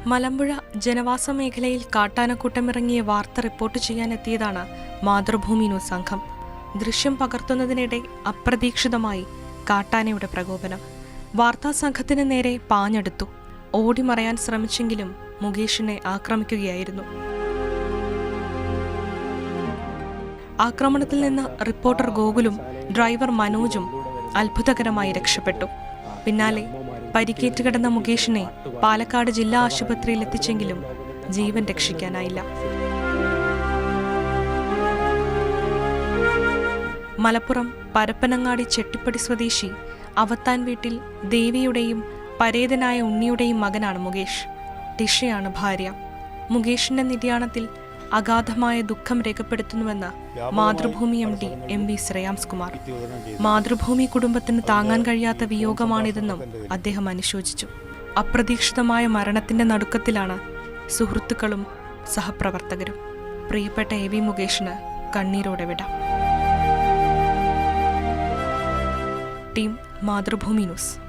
മലമ്പുഴ ജനവാസ മേഖലയിൽ കാട്ടാനക്കൂട്ടമിറങ്ങിയ വാർത്ത റിപ്പോർട്ട് ചെയ്യാനെത്തിയതാണ് മാതൃഭൂമി ന്യൂസ് സംഘം. ദൃശ്യം പകർത്തുന്നതിനിടെ അപ്രതീക്ഷിതമായി കാട്ടാനയുടെ പ്രകോപനം. വാർത്താ സംഘത്തിന് നേരെ പാഞ്ഞെടുത്തു. ഓടിമറയാൻ ശ്രമിച്ചെങ്കിലും മുകേഷിനെ ആക്രമിക്കുകയായിരുന്നു. ആക്രമണത്തിൽ നിന്ന് റിപ്പോർട്ടർ ഗോകുലും ഡ്രൈവർ മനോജും അത്ഭുതകരമായി രക്ഷപ്പെട്ടു. പിന്നാലെ പരിക്കേറ്റ് കിടന്ന മുകേഷിനെ പാലക്കാട് ജില്ലാ ആശുപത്രിയിൽ എത്തിച്ചെങ്കിലും ജീവൻ രക്ഷിക്കാനായില്ല. മലപ്പുറം പരപ്പനങ്ങാടി ചെട്ടിപ്പടി സ്വദേശി അവത്താൻ വീട്ടിൽ ദേവിയുടെയും പരേതനായ ഉണ്ണിയുടെയും മകനാണ് മുകേഷ്. ടിഷയാണ് ഭാര്യ. മുകേഷിന്റെ നിര്യാണത്തിൽ അഗാധമായ ദുഃഖം രേഖപ്പെടുത്തുന്നുവെന്ന് മാതൃഭൂമി MD MV ശ്രേയാംസ് കുമാർ. മാതൃഭൂമി കുടുംബത്തിന് താങ്ങാൻ കഴിയാത്ത വിയോഗമാണിതെന്നും അദ്ദേഹം അനുശോചിച്ചു. അപ്രതീക്ഷിതമായ മരണത്തിന്റെ നടുക്കത്തിലാണ് സുഹൃത്തുക്കളും സഹപ്രവർത്തകരും. പ്രിയപ്പെട്ട AV മുകേഷിന് കണ്ണീരോടെ വിട. Team Mathrubhumi news.